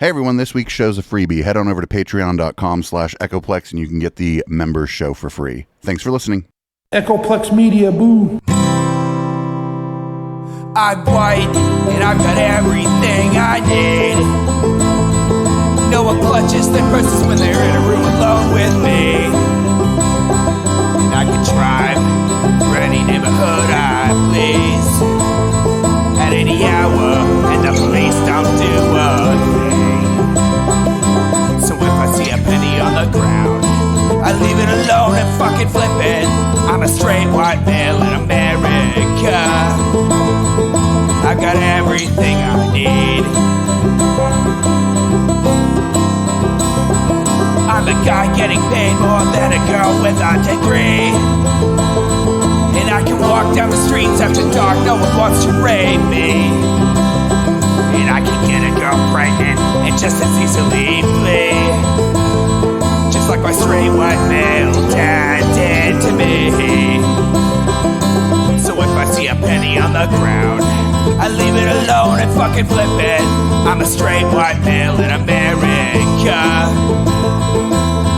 Hey everyone, this week's show's a freebie. Head on over to patreon.com/echoplex and you can get the members show for free. Thanks for listening. Echoplex Media, boo. I'm white and I've got everything I need. No one clutches their purses when they're in a room alone with me. And I can drive for any neighborhood I please at any hour, and the police don't do a thing. So if I see a penny on the ground, I leave it alone and fucking flip it. I'm a straight white male in America. I got everything I need. I'm a guy getting paid more than a girl with a degree. And I can walk down the streets after dark, no one wants to rape me. And I can get a girl pregnant and just as easily flee. Just like my straight white male dad did to me. So if I see a penny on the ground, I leave it alone and fucking flip it. I'm a straight white male in America.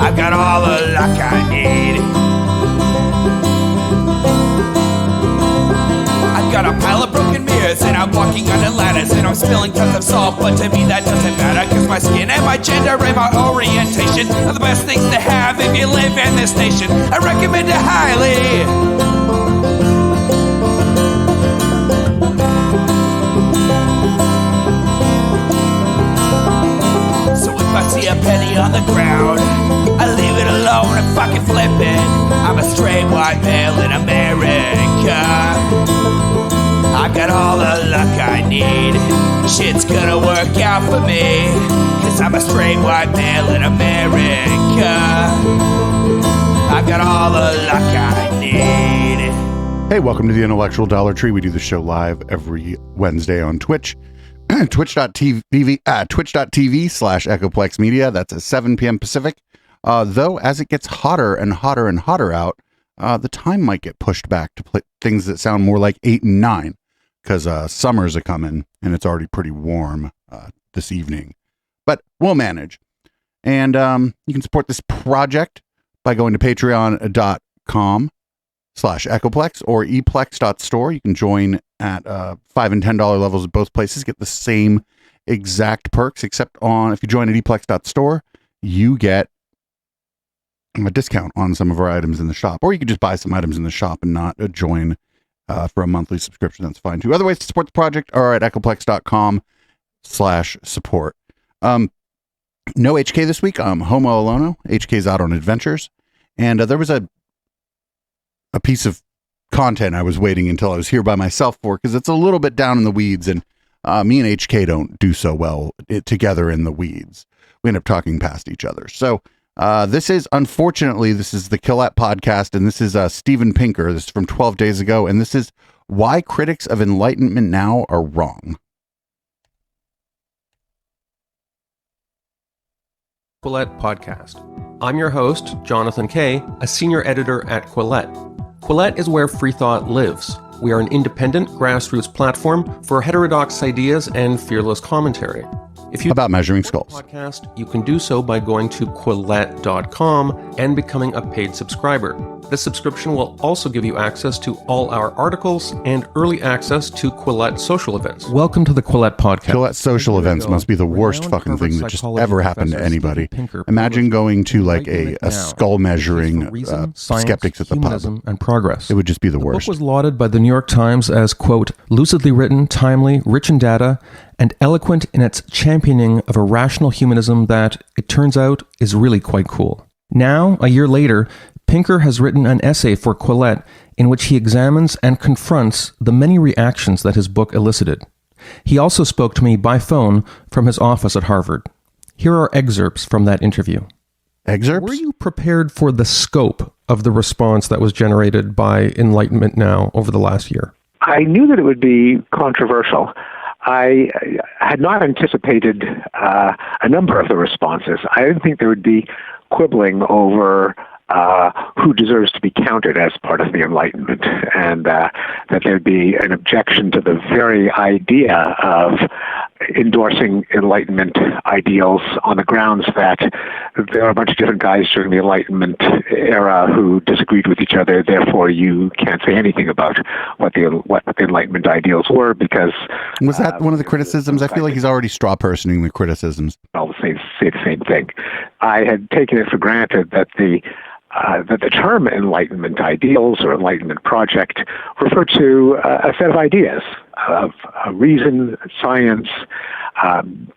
I've got all the luck I need. I've got a pile of broken mirrors and I'm walking under ladders and I'm spilling tons of salt, but to me that doesn't matter, cause my skin and my gender and my orientation are the best things to have if you live in this nation. I recommend it highly. So if I see a penny on the ground, I leave it alone and fucking flip it. I'm a straight white male in America. I've got all the luck I need. Shit's gonna work out for me, cause I'm a straight white male in America. I've got all the luck I need. Hey, welcome to the Intellectual Dollar Tree. We do the show live every Wednesday on Twitch. Twitch.tv/Echoplex Media. That's at 7 p.m. Pacific. Though, as it gets hotter and hotter and hotter out, the time might get pushed back to things that sound more like 8 and 9, because summer's a coming and it's already pretty warm this evening. But we'll manage. And you can support this project by going to patreon.com/Echoplex or eplex.store. You can join at $5 and $10 levels at both places. Get the same exact perks, except if you join at eplex.store, you get a discount on some of our items in the shop. Or you could just buy some items in the shop and not join for a monthly subscription. That's fine too. Other ways to support the project are at echoplex.com/support. No HK this week. Homo Alono. HK's out on adventures. And there was a piece of content I was waiting until I was here by myself for, because it's a little bit down in the weeds, and me and HK don't do so well together in the weeds. We end up talking past each other. So this is the Colette podcast, and this is Steven Pinker. This is from 12 days ago, and this is why critics of Enlightenment now are wrong. Quillette Podcast. I'm your host, Jonathan Kay, a senior editor at Quillette. Quillette is where free thought lives. We are an independent grassroots platform for heterodox ideas and fearless commentary. If you about measuring skulls podcast, you can do so by going to Quillette.com and becoming a paid subscriber. This subscription will also give you access to all our articles and early access to Quillette social events. Welcome to the Quillette Podcast. Quillette social events must be the worst fucking thing that just ever happened to anybody. Imagine going to like a skull measuring skeptics at the pub. And progress. It would just be the worst. The book was lauded by the New York Times as, quote, lucidly written, timely, rich in data, and eloquent in its championing of a rational humanism that, it turns out, is really quite cool. Now, a year later, Pinker has written an essay for Quillette in which he examines and confronts the many reactions that his book elicited. He also spoke to me by phone from his office at Harvard. Here are excerpts from that interview. Excerpts? Were you prepared for the scope of the response that was generated by Enlightenment Now over the last year? I knew that it would be controversial. I had not anticipated a number of the responses. I didn't think there would be quibbling over who deserves to be counted as part of the Enlightenment, and that there'd be an objection to the very idea of endorsing Enlightenment ideals on the grounds that there are a bunch of different guys during the Enlightenment era who disagreed with each other. Therefore, you can't say anything about what the Enlightenment ideals were because was that one of the criticisms? I feel like he's already straw personing the criticisms. I'll say the same thing. I had taken it for granted that the term Enlightenment ideals or Enlightenment project referred to a set of ideas of reason, science,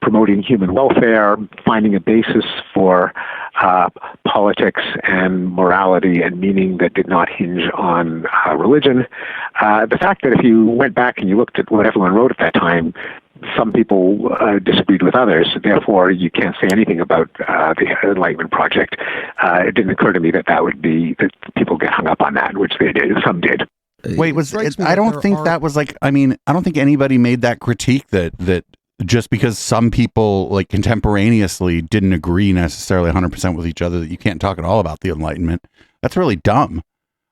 promoting human welfare, finding a basis for politics and morality and meaning that did not hinge on religion. The fact that if you went back and you looked at what everyone wrote at that time, some people disagreed with others, therefore you can't say anything about the Enlightenment project. It didn't occur to me that that people get hung up on that, which they did. Some did. Wait, I don't think that was like, I mean, I don't think anybody made that critique that just because some people like contemporaneously didn't agree necessarily 100% with each other, that you can't talk at all about the Enlightenment. That's really dumb.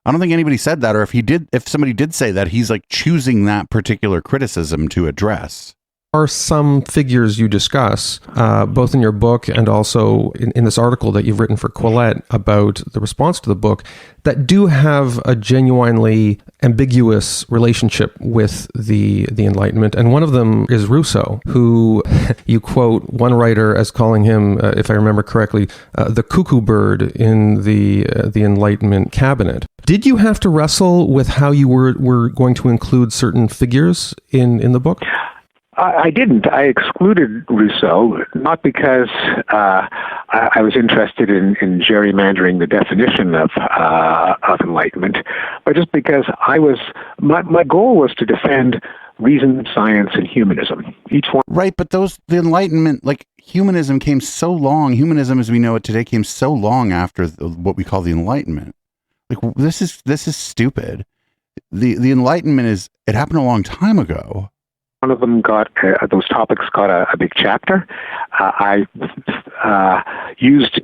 I don't think anybody said that, or if somebody did say that, he's like choosing that particular criticism to address. Are some figures you discuss, both in your book and also in this article that you've written for Quillette about the response to the book, that do have a genuinely ambiguous relationship with the Enlightenment. And one of them is Rousseau, who you quote one writer as calling him, if I remember correctly, the cuckoo bird in the Enlightenment cabinet. Did you have to wrestle with how you were going to include certain figures in the book? I didn't. I excluded Rousseau, not because I was interested in gerrymandering the definition of enlightenment, but just because my goal was to defend reason, science, and humanism. Each one. Right, but the Enlightenment, like humanism humanism as we know it today came so long after what we call the Enlightenment. Like this is stupid. The Enlightenment it happened a long time ago. One of them those topics got a big chapter. I used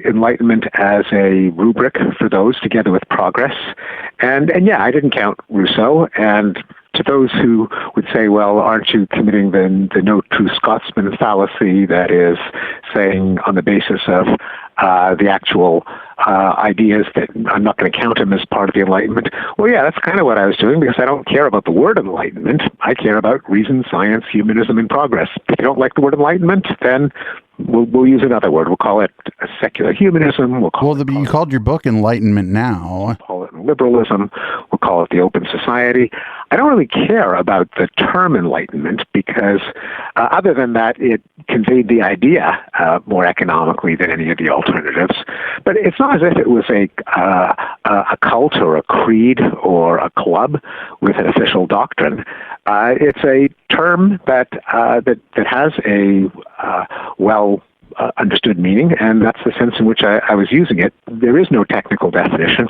Enlightenment as a rubric for those, together with progress. And yeah, I didn't count Rousseau. And to those who would say, well, aren't you committing the no true Scotsman fallacy, that is saying on the basis of the actual ideas that I'm not going to count him as part of the Enlightenment? Well, yeah, that's kind of what I was doing, because I don't care about the word Enlightenment. I care about reason, science, humanism, and progress. If you don't like the word Enlightenment, then we'll use another word. We'll call it secular humanism. You called your book Enlightenment Now. We'll call it liberalism. We'll call it the open society. I don't really care about the term Enlightenment because, other than that, it conveyed the idea more economically than any of the alternatives. But it's not as if it was a cult or a creed or a club with an official doctrine. It's a term that has a understood meaning, and that's the sense in which I was using it. There is no technical definition,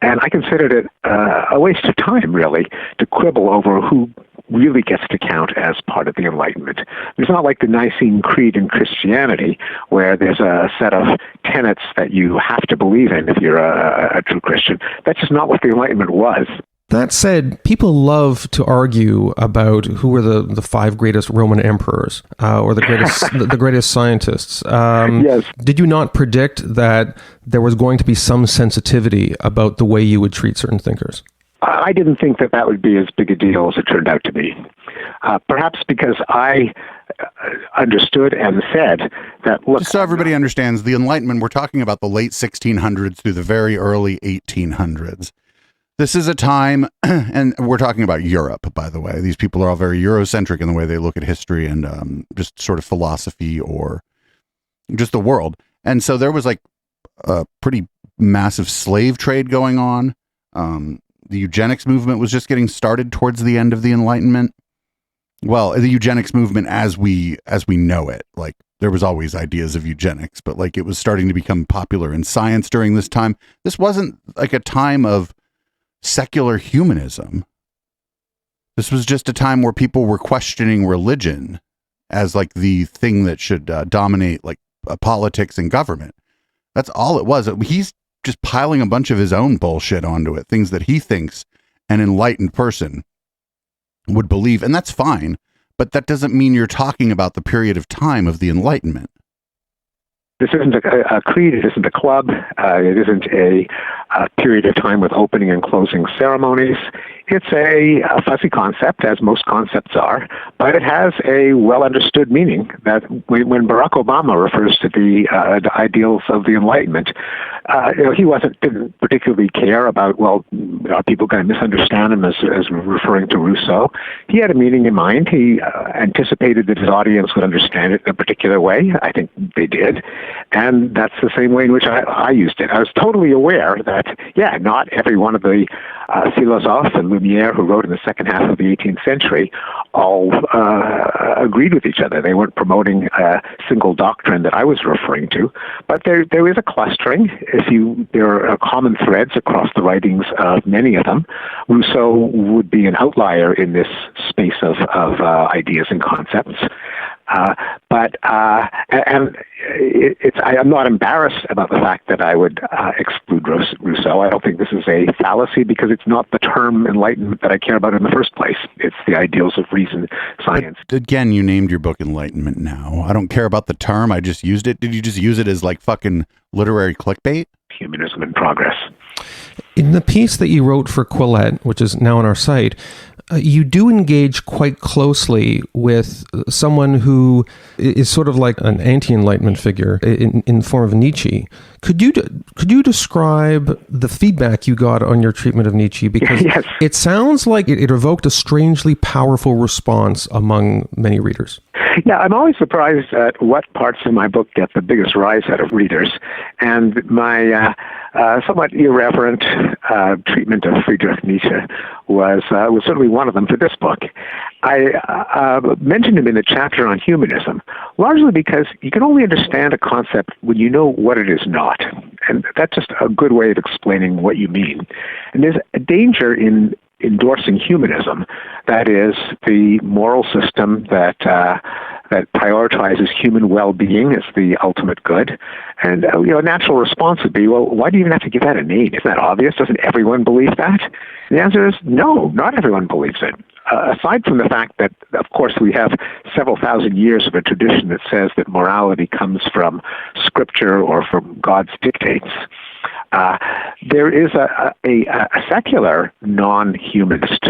and I considered it a waste of time, really, to quibble over who really gets to count as part of the Enlightenment. It's not like the Nicene Creed in Christianity, where there's a set of tenets that you have to believe in if you're a true Christian. That's just not what the Enlightenment was. That said, people love to argue about who were the 5 greatest Roman emperors or the greatest the greatest scientists. Yes. Did you not predict that there was going to be some sensitivity about the way you would treat certain thinkers? I didn't think that would be as big a deal as it turned out to be. Perhaps because I understood and said that, look... Just so everybody understands, the Enlightenment, we're talking about the late 1600s through the very early 1800s. This is a time, and we're talking about Europe, by the way. These people are all very Eurocentric in the way they look at history and just sort of philosophy or just the world. And so there was like a pretty massive slave trade going on. The eugenics movement was just getting started towards the end of the Enlightenment. Well, the eugenics movement as we know it, like there was always ideas of eugenics, but like it was starting to become popular in science during this time. This wasn't like a time of secular humanism. This was just a time where people were questioning religion as like the thing that should dominate like politics and government. That's all it was. He's just piling a bunch of his own bullshit onto it, things that he thinks an enlightened person would believe, and that's fine. But that doesn't mean you're talking about the period of time of the Enlightenment. This isn't a creed. It isn't a club. It isn't a period of time with opening and closing ceremonies. It's a fuzzy concept, as most concepts are, but it has a well-understood meaning that when Barack Obama refers to the ideals of the Enlightenment, he didn't particularly care about, well, are people going to misunderstand him as referring to Rousseau? He had a meaning in mind. He anticipated that his audience would understand it in a particular way. I think they did. And that's the same way in which I used it. I was totally aware that, not every one of the philosophes and Lumiere who wrote in the second half of the 18th century all agreed with each other. They weren't promoting a single doctrine that I was referring to, but there is a clustering. There are common threads across the writings of many of them. Rousseau would be an outlier in this space of ideas and concepts. I'm not embarrassed about the fact that I would exclude Rousseau. I don't think this is a fallacy because it's not the term Enlightenment that I care about in the first place. It's the ideals of reason, science. But again, you named your book Enlightenment now. I don't care about the term. I just used it. Did you just use it as like fucking literary clickbait? Humanism in Progress. In the piece that you wrote for Quillette, which is now on our site, you do engage quite closely with someone who is sort of like an anti-Enlightenment figure in the form of Nietzsche. Could you describe the feedback you got on your treatment of Nietzsche? Because yes. It sounds like it evoked a strangely powerful response among many readers. Yeah, I'm always surprised at what parts of my book get the biggest rise out of readers. And my somewhat irreverent treatment of Friedrich Nietzsche was certainly one of them for this book. I mentioned him in a chapter on humanism, largely because you can only understand a concept when you know what it is not. And that's just a good way of explaining what you mean. And there's a danger in endorsing humanism, that is, the moral system that prioritizes human well-being as the ultimate good. And a natural response would be, well, why do you even have to give that a name? Isn't that obvious? Doesn't everyone believe that? And the answer is no, not everyone believes it. Aside from the fact that, of course, we have several thousand years of a tradition that says that morality comes from Scripture or from God's dictates, there is a secular non-humanist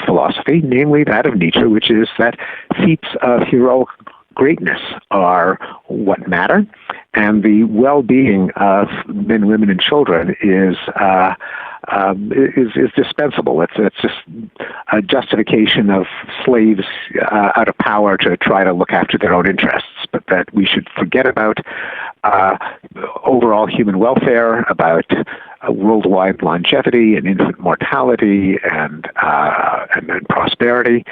philosophy, namely that of Nietzsche, which is that feats of heroic greatness are what matter, and the well-being of men, women, and children is dispensable. It's just a justification of slaves out of power to try to look after their own interests, but that we should forget about overall human welfare, about worldwide longevity and infant mortality and prosperity.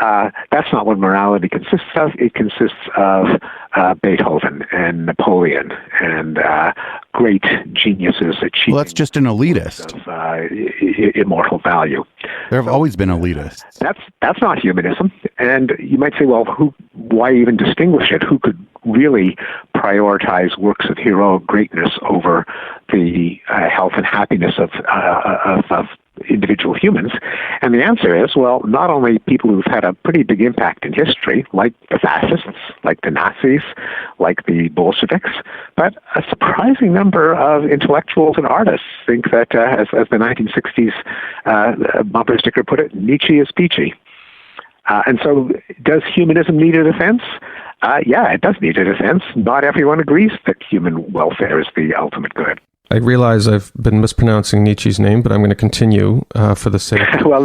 That's not what morality consists of. It consists of Beethoven and Napoleon and great geniuses achieving. Well, that's just an elitist. Of immortal value. There have always been elitists. That's not humanism. And you might say, well, why even distinguish it? Who could really prioritize works of heroic greatness over the health and happiness of individual humans? And the answer is, well, not only people who've had a pretty big impact in history, like the fascists, like the Nazis, like the Bolsheviks, but a surprising number of intellectuals and artists think that, as the 1960s bumper sticker put it, Nietzsche is peachy. And so does humanism need a defense? Yeah, it does need a defense. Not everyone agrees that human welfare is the ultimate good. I realize I've been mispronouncing Nietzsche's name, but I'm going to continue for the sake. Well,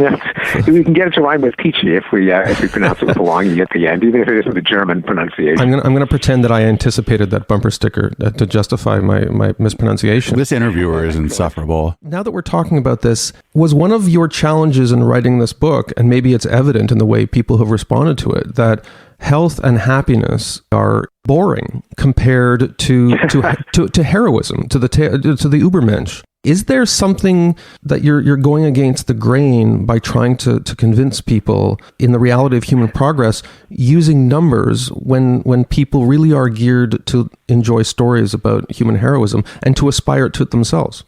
we can get it to rhyme with peachy if we pronounce it with the long e at the end, even if it isn't the German pronunciation. I'm going to pretend that I anticipated that bumper sticker to justify my mispronunciation. This interviewer is insufferable. Now that we're talking about this, was one of your challenges in writing this book, and maybe it's evident in the way people have responded to it, that health and happiness are boring compared to heroism, to the Übermensch. Is there something that you're going against the grain by trying to convince people in the reality of human progress using numbers when people really are geared to enjoy stories about human heroism and to aspire to it themselves?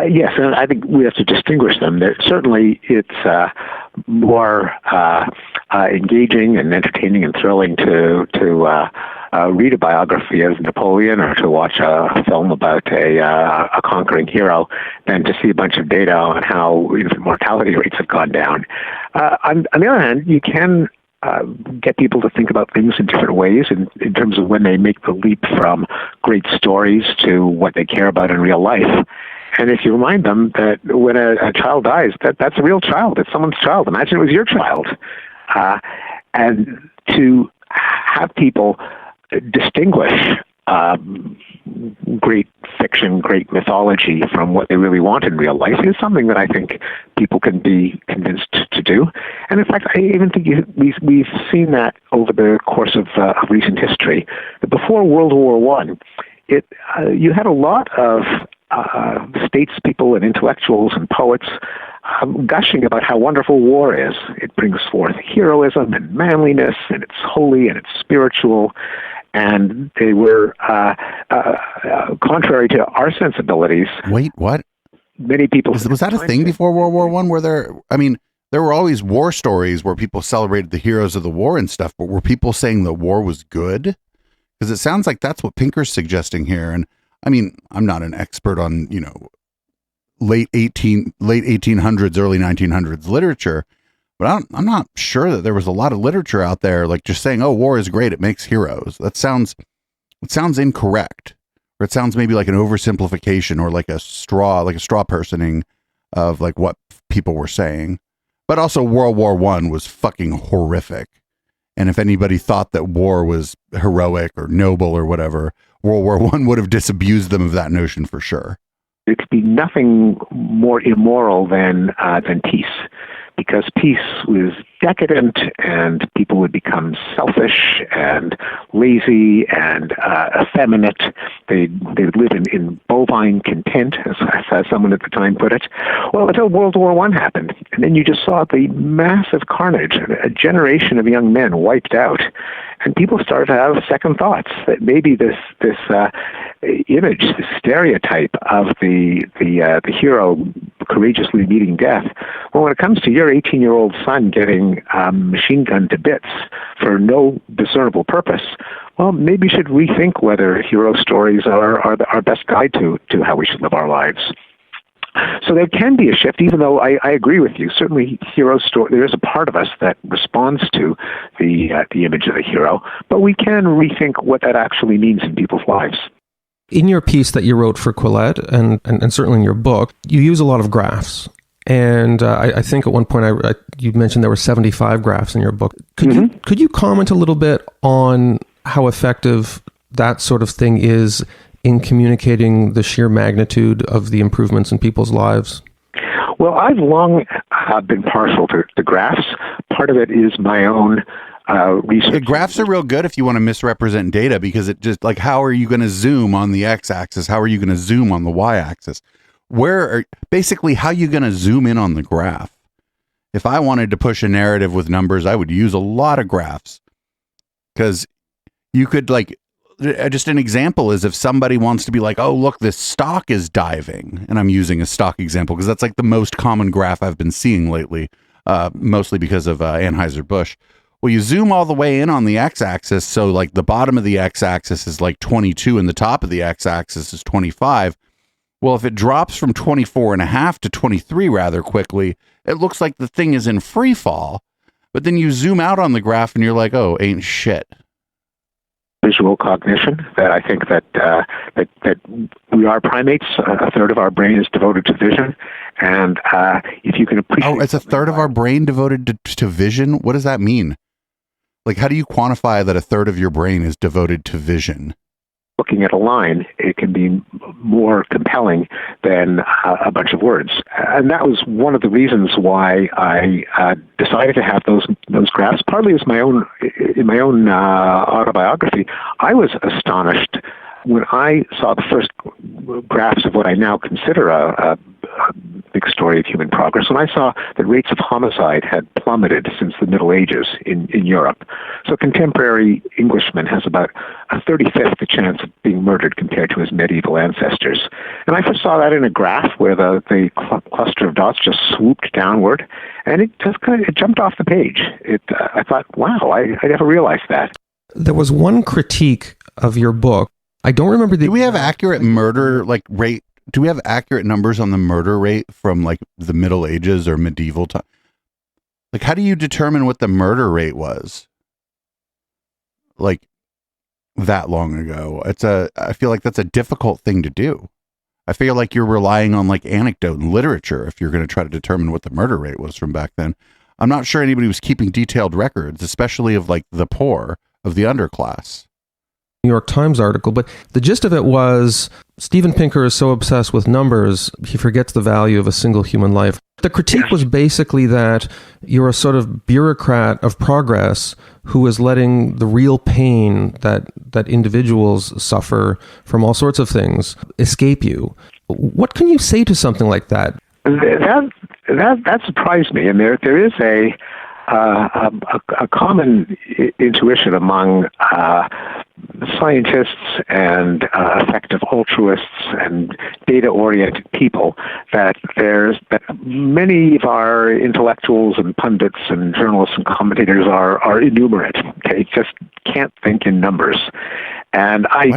Yes, and I think we have to distinguish them. Certainly, it's more engaging and entertaining and thrilling to read a biography of Napoleon or to watch a film about a conquering hero than to see a bunch of data on how infant mortality rates have gone down. On the other hand, you can get people to think about things in different ways in terms of when they make the leap from great stories to what they care about in real life. And if you remind them that when a child dies, that's a real child. It's someone's child. Imagine it was your child. And to have people distinguish great fiction, great mythology from what they really want in real life is something that I think people can be convinced to do. And in fact, I even think we've seen that over the course of recent history. Before World War I, you had a lot of statespeople and intellectuals and poets gushing about how wonderful war is. It brings forth heroism and manliness, and it's holy and it's spiritual. And they were, contrary to our sensibilities. Wait, what? Many people... Was that a thing before World War I? There were always war stories where people celebrated the heroes of the war and stuff, but were people saying the war was good? Because it sounds like that's what Pinker's suggesting here. And I mean, I'm not an expert on, late 1800s, early 1900s literature, but I'm not sure that there was a lot of literature out there like just saying, oh, war is great, it makes heroes. It sounds incorrect, or it sounds maybe like an oversimplification or like a straw personing of like what people were saying. But also World War I was fucking horrific. And if anybody thought that war was heroic or noble or whatever, World War I would have disabused them of that notion for sure. It could be nothing more immoral than peace, because peace was decadent and people would become selfish and lazy and effeminate. They would live in bovine content, as someone at the time put it. Well, until World War I happened, and then you just saw the massive carnage. A generation of young men wiped out, and people started to have second thoughts that maybe this image, this stereotype of the hero courageously meeting death. Well, when it comes to your 18-year-old son getting machine gunned to bits for no discernible purpose, well, maybe you should rethink whether hero stories are our best guide to how we should live our lives. So there can be a shift, even though I agree with you. Certainly, hero story. There is a part of us that responds to the image of the hero, but we can rethink what that actually means in people's lives. In your piece that you wrote for Quillette, and certainly in your book, you use a lot of graphs. And I think at one point you mentioned there were 75 graphs in your book. Could you comment a little bit on how effective that sort of thing is in communicating the sheer magnitude of the improvements in people's lives? Well, I've long been partial to graphs. Part of it is my own research. The graphs are real good if you want to misrepresent data, because it just like, how are you going to zoom on the x-axis? How are you going to zoom on the y-axis? Basically, how are you going to zoom in on the graph? If I wanted to push a narrative with numbers, I would use a lot of graphs, because you could just an example is if somebody wants to be like, oh, look, this stock is diving. And I'm using a stock example because that's like the most common graph I've been seeing lately, mostly because of Anheuser-Busch. Well, you zoom all the way in on the x-axis. So like the bottom of the x-axis is like 22 and the top of the x-axis is 25. Well, if it drops from 24.5 to 23 rather quickly, it looks like the thing is in free fall. But then you zoom out on the graph and you're like, oh, ain't shit. Visual cognition, that I think that we are primates. A third of our brain is devoted to vision. And if you can appreciate... Oh, it's a third of our brain devoted to vision? What does that mean? Like, how do you quantify that a third of your brain is devoted to vision? Looking at a line, it can be more compelling than a bunch of words. And that was one of the reasons why I decided to have those graphs, partly as in my own autobiography. I was astonished when I saw the first graphs of what I now consider a big story of human progress, when I saw that rates of homicide had plummeted since the Middle Ages in Europe. So contemporary Englishman has about a 35th the chance of being murdered compared to his medieval ancestors. And I first saw that in a graph where the cluster of dots just swooped downward, and it just it jumped off the page. I thought, wow, I never realized that. There was one critique of your book. I don't remember the... Do we have accurate murder rate? Do we have accurate numbers on the murder rate from like the Middle Ages or medieval time? Like, how do you determine what the murder rate was? Like that long ago. I feel like that's a difficult thing to do. I feel like you're relying on like anecdote and literature if you're going to try to determine what the murder rate was from back then. I'm not sure anybody was keeping detailed records, especially of like the poor, of the underclass. New York Times article, but the gist of it was Steven Pinker is so obsessed with numbers, he forgets the value of a single human life. The critique was basically that you're a sort of bureaucrat of progress who is letting the real pain that individuals suffer from all sorts of things escape you. What can you say to something like that? That surprised me, and there is a common intuition among scientists and effective altruists and data-oriented people that many of our intellectuals and pundits and journalists and commentators are innumerate. Okay, just can't think in numbers. And I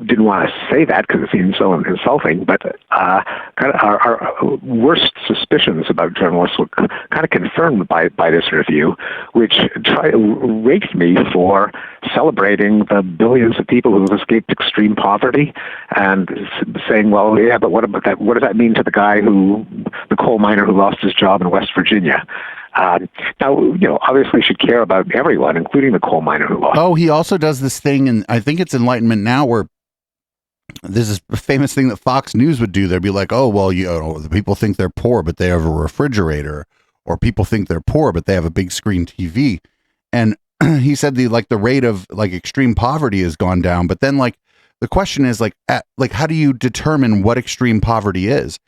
didn't want to say that because it seems so insulting, but kind of our worst suspicions about journalists were kind of confirmed by this review, which raked me for celebrating the billions of people who have escaped extreme poverty and saying, well, yeah, but what about that? What does that mean to the coal miner who lost his job in West Virginia? Now, obviously should care about everyone, including the coal miner who lost. Oh, he also does this thing, and I think it's Enlightenment Now, where this is a famous thing that Fox News would do. They'd be like, oh, well, the people think they're poor, but they have a refrigerator, or people think they're poor, but they have a big screen TV. And he said the rate of like extreme poverty has gone down. But then like the question is how do you determine what extreme poverty is?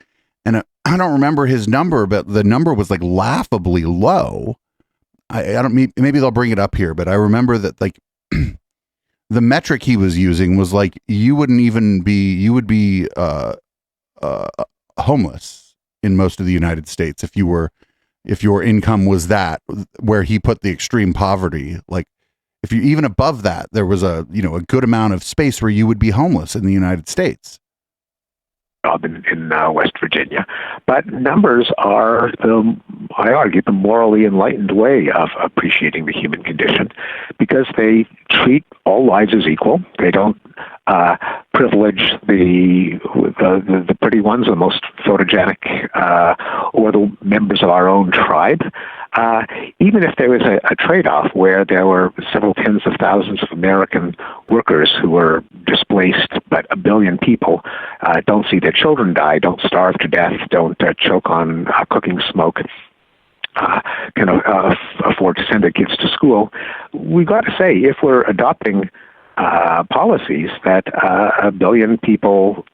And I don't remember his number, but the number was like laughably low. I don't maybe they'll bring it up here, but I remember that like the metric he was using was like you would be homeless in most of the United States if your income was that, where he put the extreme poverty. Like if you even above that, there was a good amount of space where you would be homeless in the United States. In West Virginia. But numbers are, I argue, the morally enlightened way of appreciating the human condition, because they treat all lives as equal. They don't privilege the pretty ones, the most photogenic, or the members of our own tribe. Even if there was a trade-off where there were several tens of thousands of American workers who were displaced, but a billion people don't see their children die, don't starve to death, don't choke on cooking smoke, can afford to send their kids to school, we've got to say, if we're adopting policies that a billion people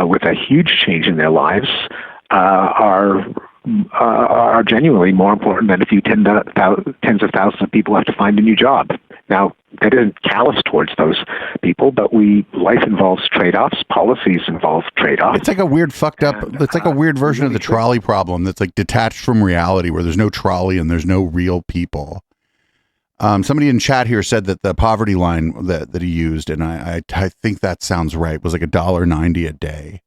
with a huge change in their lives are genuinely more important than if you tens of thousands of people have to find a new job. Now, that isn't callous towards those people, but life involves trade-offs. Policies involve trade-offs. It's like a weird it's like a weird version of the trolley problem that's like detached from reality, where there's no trolley and there's no real people. Somebody in chat here said that the poverty line that he used, and I think that sounds right, was like $1.90 a day.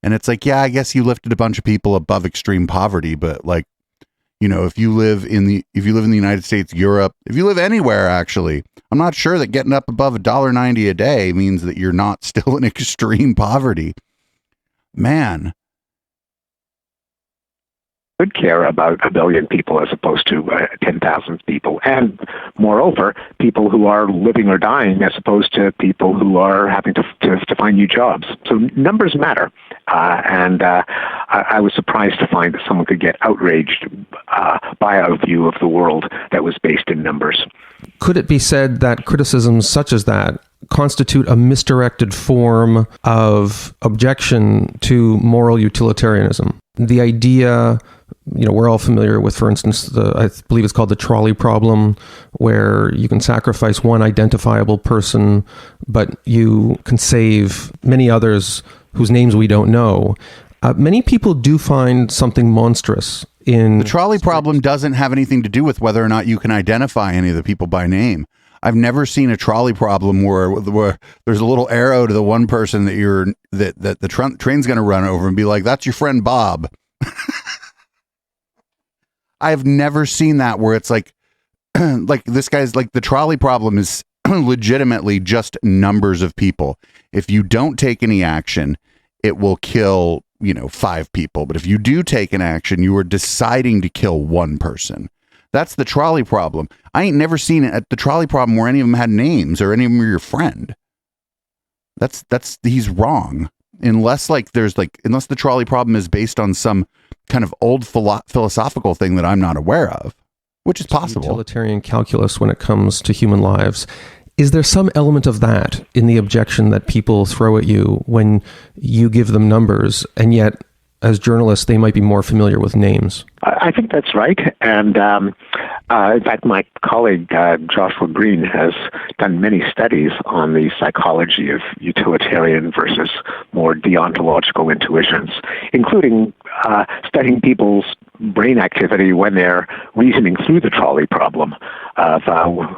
And it's like, yeah, I guess you lifted a bunch of people above extreme poverty, but like, if you live in the United States, Europe, if you live anywhere, actually, I'm not sure that getting up above $1.90 a day means that you're not still in extreme poverty. Man. Could care about a billion people as opposed to 10,000 people, and moreover, people who are living or dying as opposed to people who are having to find new jobs. So numbers matter, and I was surprised to find that someone could get outraged by a view of the world that was based in numbers. Could it be said that criticisms such as that constitute a misdirected form of objection to moral utilitarianism? The idea, we're all familiar with, for instance, I believe it's called the trolley problem, where you can sacrifice one identifiable person, but you can save many others whose names we don't know. Many people do find something monstrous in... The trolley problem doesn't have anything to do with whether or not you can identify any of the people by name. I've never seen a trolley problem where there's a little arrow to the one person that the train's going to run over and be like, that's your friend Bob. I have never seen that where it's like this guy's like, the trolley problem is legitimately just numbers of people. If you don't take any action, it will kill, 5 people. But if you do take an action, you are deciding to kill one person. That's the trolley problem. I ain't never seen it at the trolley problem where any of them had names or any of them were your friend. He's wrong. Unless the trolley problem is based on some kind of old philosophical thing that I'm not aware of, which is possible. Utilitarian calculus when it comes to human lives. Is there some element of that in the objection that people throw at you when you give them numbers, and yet as journalists, they might be more familiar with names? I think that's right. And in fact, my colleague, Joshua Green, has done many studies on the psychology of utilitarian versus more deontological intuitions, including studying people's brain activity when they're reasoning through the trolley problem of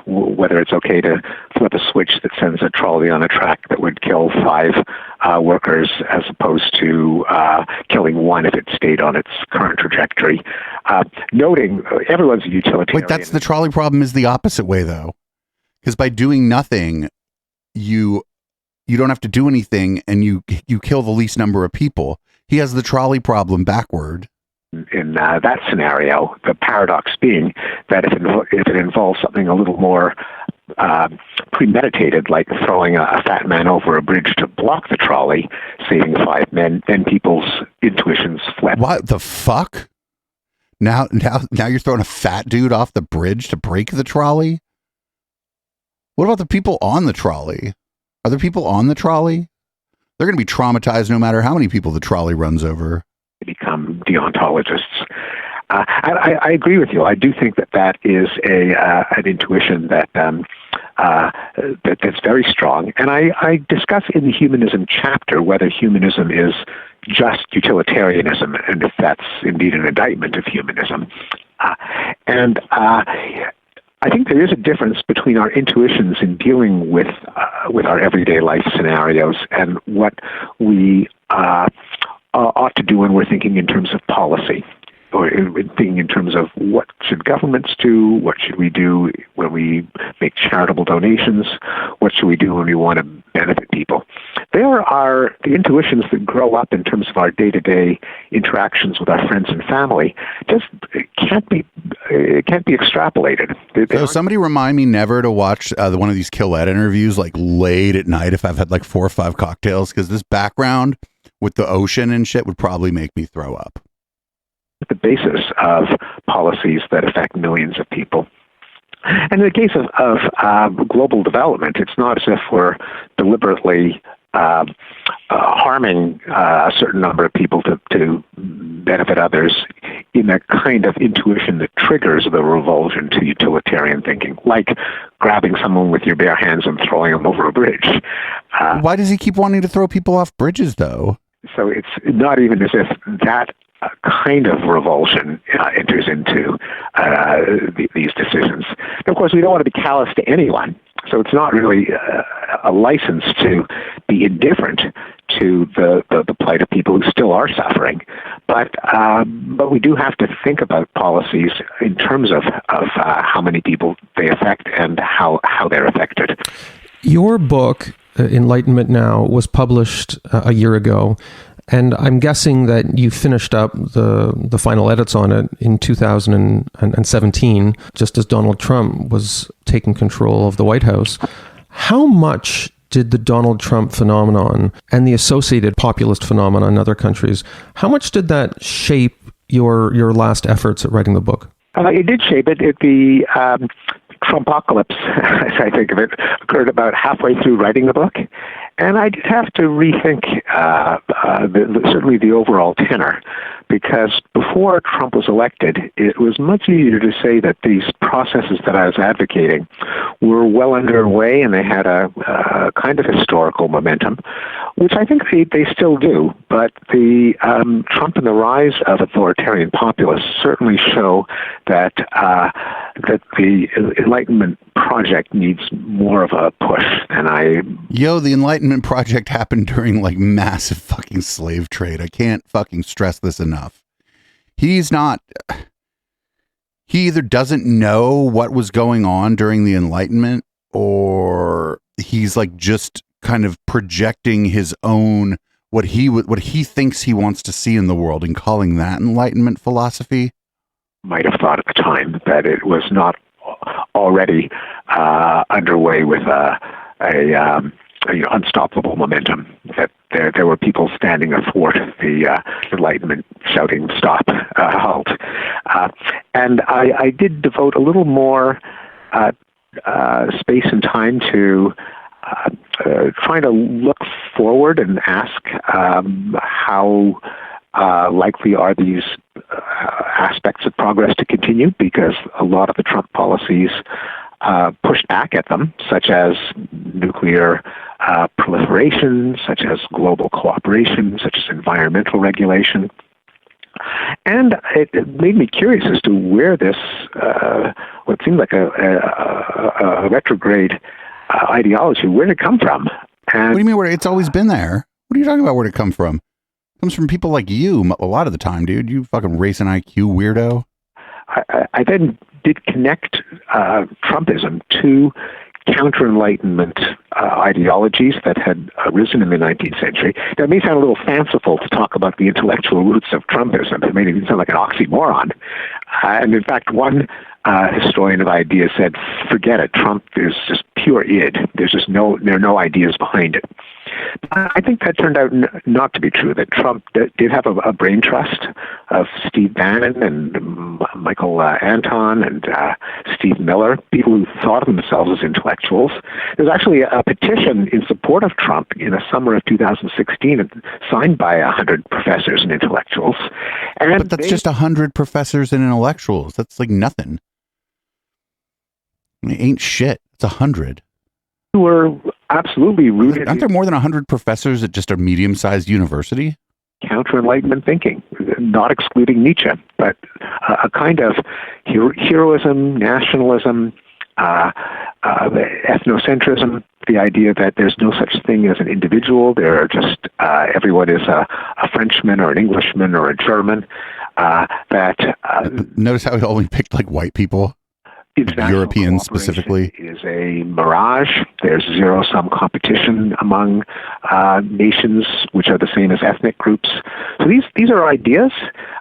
whether it's okay to flip a switch that sends a trolley on a track that would kill 5 workers as opposed to killing one if it stayed on its current trajectory. Noting everyone's a utilitarian. Wait, that's the trolley problem is the opposite way, though. Because by doing nothing, you don't have to do anything, and you kill the least number of people. He has the trolley problem backward. In that scenario, the paradox being that if it involves something a little more premeditated, like throwing a fat man over a bridge to block the trolley, saving 5 men, then people's intuitions flip. What the fuck? Now you're throwing a fat dude off the bridge to break the trolley? What about the people on the trolley? Are there people on the trolley? They're going to be traumatized no matter how many people the trolley runs over. Become deontologists. I agree with you. I do think that is an intuition that's very strong. And I discuss in the humanism chapter whether humanism is just utilitarianism and if that's indeed an indictment of humanism. And I think there is a difference between our intuitions in dealing with our everyday life scenarios and what we ought to do when we're thinking in terms of policy, or thinking in terms of what should governments do, what should we do when we make charitable donations, what should we do when we want to benefit people. There are the intuitions that grow up in terms of our day-to-day interactions with our friends and family. Just can't be extrapolated. So somebody remind me never to watch one of these Killette interviews like late at night if I've had like 4 or 5 cocktails, because this background with the ocean and shit would probably make me throw up. The basis of policies that affect millions of people. And in the case of global development, it's not as if we're deliberately harming a certain number of people to benefit others in a kind of intuition that triggers the revulsion to utilitarian thinking, like grabbing someone with your bare hands and throwing them over a bridge. Why does he keep wanting to throw people off bridges, though? So it's not even as if that kind of revulsion enters into these decisions. And of course, we don't want to be callous to anyone, so it's not really a license to be indifferent to the plight of people who still are suffering. But we do have to think about policies in terms of how many people they affect and how they're affected. Your book, Enlightenment Now, was published a year ago. And I'm guessing that you finished up the final edits on it in 2017, just as Donald Trump was taking control of the White House. How much did the Donald Trump phenomenon and the associated populist phenomenon in other countries, how much did that shape your last efforts at writing the book? It did shape it. The Trumpocalypse, as I think of it, occurred about halfway through writing the book. And I did have to rethink certainly the overall tenor, because before Trump was elected, it was much easier to say that these processes that I was advocating were well underway and they had a kind of historical momentum, which I think they still do. But the Trump and the rise of authoritarian populists certainly show that that the Enlightenment project needs more of a push. And the Enlightenment project happened during like massive fucking slave trade. I can't fucking stress this enough. He either doesn't know what was going on during the Enlightenment, or he's like just kind of projecting his own what he thinks he wants to see in the world and calling that Enlightenment philosophy. Might have thought at the time that it was not already underway with a unstoppable momentum, that there were people standing athwart the Enlightenment shouting, "Stop, halt." And I did devote a little more space and time to trying to look forward and ask how likely are these aspects of progress to continue, because a lot of the Trump policies pushed back at them, such as nuclear proliferation, such as global cooperation, such as environmental regulation. And it made me curious as to where this, what seemed like a retrograde ideology, where did it come from? And what do you mean? It's always been there. What are you talking about? Where did it come from? It comes from people like you a lot of the time, dude. You fucking racing IQ weirdo. I then did connect Trumpism to counter-Enlightenment ideologies that had arisen in the 19th century. Now, it may sound a little fanciful to talk about the intellectual roots of Trumpism. It may even sound like an oxymoron. And in fact, one historian of ideas said, forget it, Trump is just pure id. There are no ideas behind it. I think that turned out not to be true, that Trump did have a brain trust of Steve Bannon and Michael Anton and Steve Miller, people who thought of themselves as intellectuals. There's actually a petition in support of Trump in the summer of 2016 signed by 100 professors and intellectuals. But that's just 100 professors and intellectuals. That's like nothing. It ain't shit. It's 100. Were absolutely rooted. Aren't there more than 100 professors at just a medium-sized university? Counter-Enlightenment thinking, not excluding Nietzsche, but a kind of heroism, nationalism, ethnocentrism, the idea that there's no such thing as an individual. There are just, everyone is a Frenchman or an Englishman or a German. Notice how he only picked like white people? Europeans specifically, is a mirage. There's zero-sum competition among nations, which are the same as ethnic groups. So these are ideas.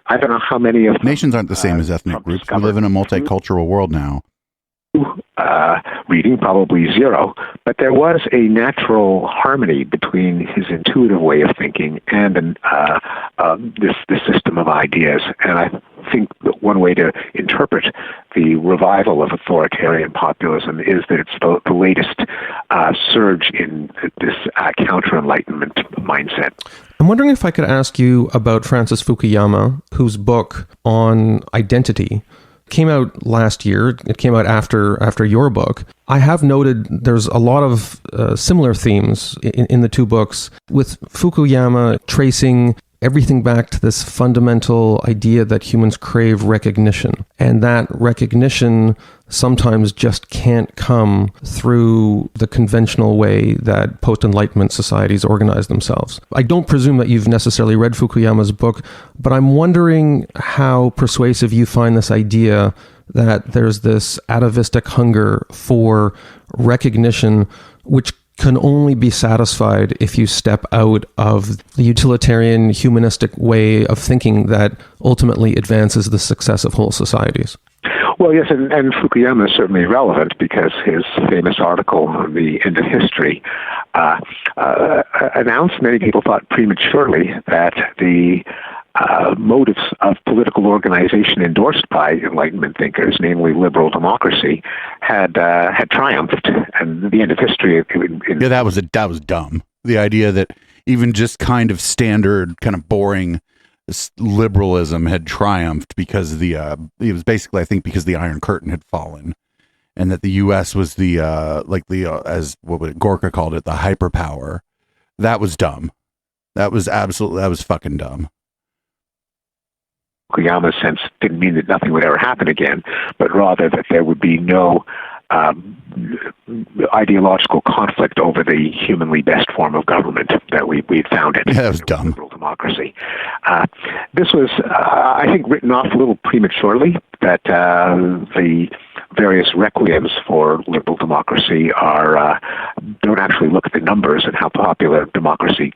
I don't know how many of them, nations aren't the same as ethnic groups. We live in a multicultural world now. Reading probably zero, but there was a natural harmony between his intuitive way of thinking and this system of ideas. And I think that one way to interpret the revival of authoritarian populism is that it's the latest surge in this counter-Enlightenment mindset. I'm wondering if I could ask you about Francis Fukuyama, whose book on identity came out last year. It came out after your book. I have noted there's a lot of similar themes in the two books, with Fukuyama tracing everything back to this fundamental idea that humans crave recognition, and that recognition sometimes just can't come through the conventional way that post-Enlightenment societies organize themselves. I don't presume that you've necessarily read Fukuyama's book, but I'm wondering how persuasive you find this idea that there's this atavistic hunger for recognition, which can only be satisfied if you step out of the utilitarian, humanistic way of thinking that ultimately advances the success of whole societies. Well, yes, and Fukuyama is certainly relevant because his famous article on the end of history announced, many people thought prematurely, that the motives of political organization endorsed by Enlightenment thinkers, namely liberal democracy, had triumphed, and the end of history. Yeah, that was dumb. The idea that even just kind of standard, kind of boring liberalism had triumphed because it was basically, I think, because the Iron Curtain had fallen, and that the U.S. was as Gorka called it, the hyperpower. That was dumb. That was fucking dumb. Fukuyama's sense didn't mean that nothing would ever happen again, but rather that there would be no ideological conflict over the humanly best form of government that we'd founded. Yeah, that was dumb. Liberal democracy. This was, I think, written off a little prematurely, that the various requiems for liberal democracy don't actually look at the numbers and how popular democracy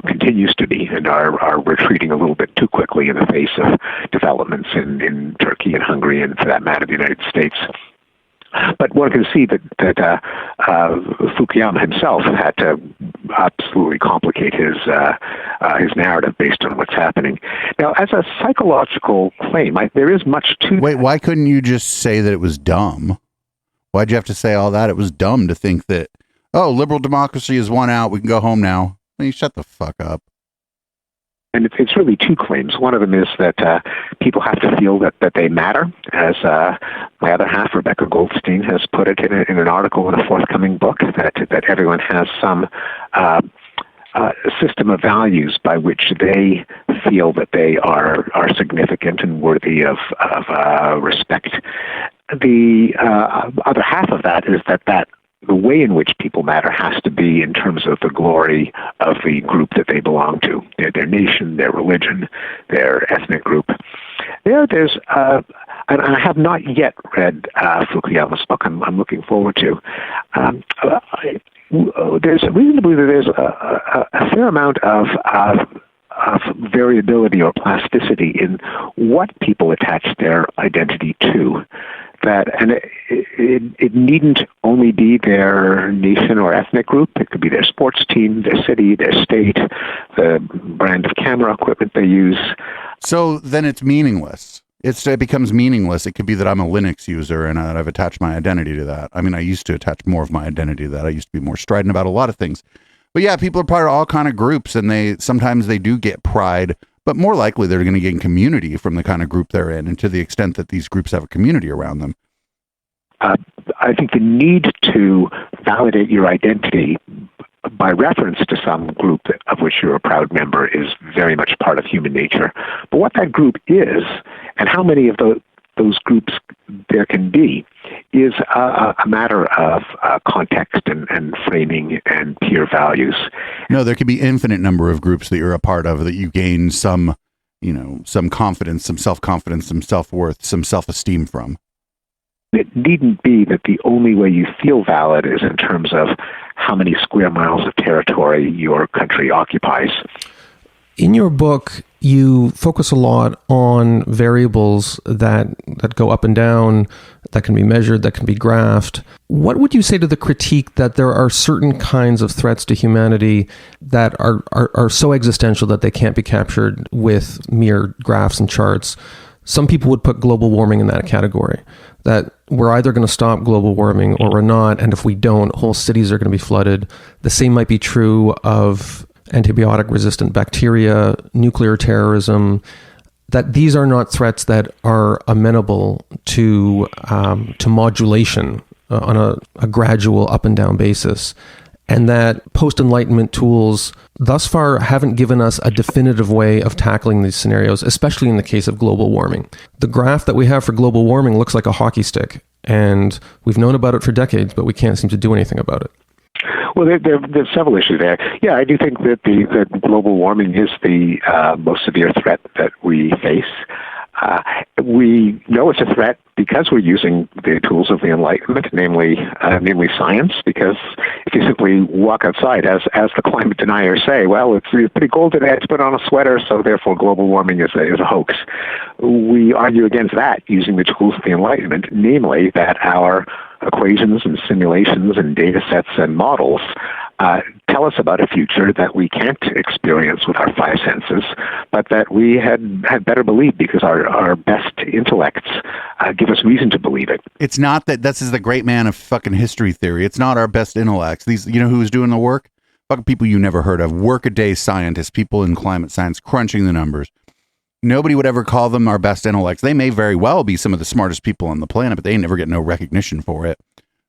continues to be, and are retreating a little bit too quickly in the face of developments in Turkey and Hungary, and for that matter, the United States. But one can see that Fukuyama himself had to absolutely complicate his narrative based on what's happening. Now, as a psychological claim, there is much to. Wait, why couldn't you just say that it was dumb? Why'd you have to say all that? It was dumb to think that, liberal democracy is won out, we can go home now. I mean, shut the fuck up. And it's really two claims. One of them is that people have to feel that they matter, as my other half, Rebecca Goldstein, has put it in an article in a forthcoming book, that everyone has some system of values by which they feel that they are significant and worthy of respect. The other half of that is that the way in which people matter has to be in terms of the glory of the group that they belong to, their nation, their religion, their ethnic group. There's and I have not yet read Fukuyama's book. I'm looking forward to. There's reason to believe that there's a fair amount of variability or plasticity in what people attach their identity to. And it needn't only be their nation or ethnic group. It could be their sports team, their city, their state, the brand of camera equipment they use. So then it's meaningless. It becomes meaningless. It could be that I'm a Linux user and I've attached my identity to that. I mean, I used to attach more of my identity to that. I used to be more strident about a lot of things. But yeah, people are part of all kind of groups, and sometimes they do get pride, but more likely they're going to gain community from the kind of group they're in, and to the extent that these groups have a community around them. I think the need to validate your identity by reference to some group of which you're a proud member is very much part of human nature. But what that group is, and how many of those groups there can be, is a matter of context and framing and peer values. No, there could be infinite number of groups that you're a part of that you gain some confidence, some self-confidence, some self-worth, some self-esteem from. It needn't be that the only way you feel valid is in terms of how many square miles of territory your country occupies. In your book, you focus a lot on variables that go up and down, that can be measured, that can be graphed. What would you say to the critique that there are certain kinds of threats to humanity that are so existential that they can't be captured with mere graphs and charts? Some people would put global warming in that category, that we're either going to stop global warming or we're not, and if we don't, whole cities are going to be flooded. The same might be true of antibiotic-resistant bacteria, nuclear terrorism, that these are not threats that are amenable to modulation on a gradual up and down basis, and that post-Enlightenment tools thus far haven't given us a definitive way of tackling these scenarios, especially in the case of global warming. The graph that we have for global warming looks like a hockey stick, and we've known about it for decades, but we can't seem to do anything about it. Well, there's several issues there. Yeah, I do think that global warming is the most severe threat that we face. We know it's a threat because we're using the tools of the Enlightenment, namely science. Because if you simply walk outside, as the climate deniers say, well, it's pretty cold today, let's put on a sweater, so therefore global warming is a hoax. We argue against that using the tools of the Enlightenment, namely that our equations and simulations and data sets and models tell us about a future that we can't experience with our five senses, but that we had better believe because our best intellects give us reason to believe it. It's not that this is the great man of fucking history theory. It's not our best intellects. These, you know who's doing the work? Fucking people you never heard of. Workaday scientists, people in climate science, crunching the numbers. Nobody would ever call them our best intellects. They may very well be some of the smartest people on the planet, but they never get no recognition for it.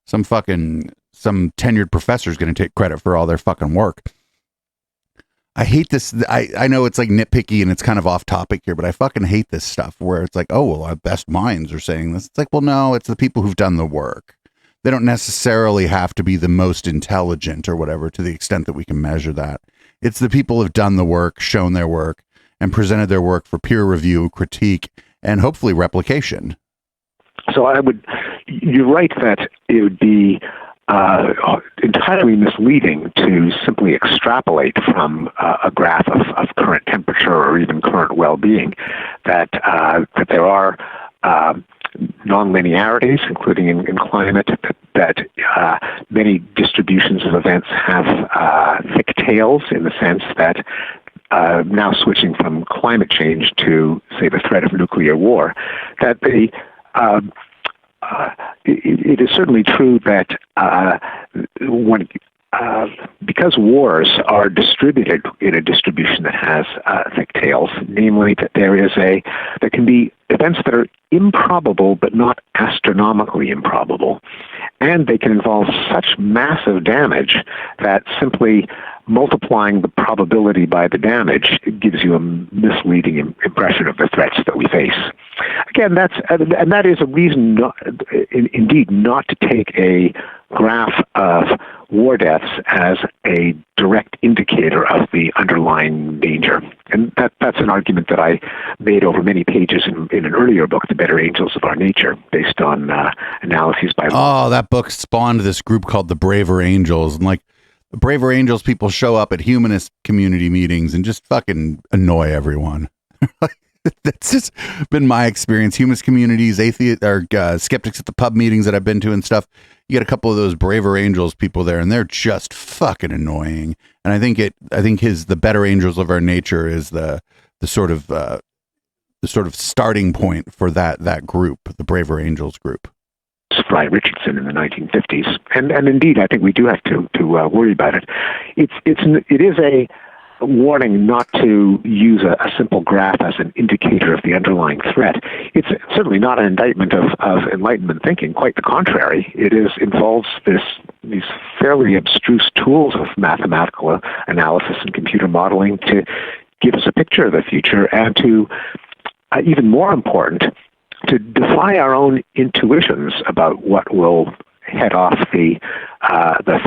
Some tenured professor is going to take credit for all their fucking work. I hate this. I know it's like nitpicky and it's kind of off topic here, but I fucking hate this stuff where it's like, oh, well, our best minds are saying this. It's like, well, no, it's the people who've done the work. They don't necessarily have to be the most intelligent or whatever to the extent that we can measure that. It's the people who've done the work, shown their work, and presented their work for peer review, critique, and hopefully replication. So you're right that it would be entirely misleading to simply extrapolate from a graph of current temperature or even current well-being that there are nonlinearities, including in climate, that many distributions of events have thick tails in the sense that now switching from climate change to, say, the threat of nuclear war, that it is certainly true that because wars are distributed in a distribution that has thick tails, namely that there can be events that are improbable but not astronomically improbable, and they can involve such massive damage that simply multiplying the probability by the damage gives you a misleading impression of the threats that we face. Again, that is a reason, indeed, not to take a graph of war deaths as a direct indicator of the underlying danger. And that's an argument that I made over many pages in an earlier book, The Better Angels of Our Nature, based on analyses by... Oh, that book spawned this group called the Braver Angels. And like, the Braver Angels people show up at humanist community meetings and just fucking annoy everyone. That's just been my experience. Humanist communities, atheists, or skeptics at the pub meetings that I've been to and stuff. You get a couple of those Braver Angels people there, and they're just fucking annoying. And I think the Better Angels of Our Nature is the sort of starting point for that group, the Braver Angels group. Fry Richardson in the 1950s, and indeed, I think we do have to worry about it. It is a warning not to use a simple graph as an indicator of the underlying threat. It's certainly not an indictment of Enlightenment thinking. Quite the contrary. It involves these fairly abstruse tools of mathematical analysis and computer modeling to give us a picture of the future, and to even more important, to defy our own intuitions about what will head off the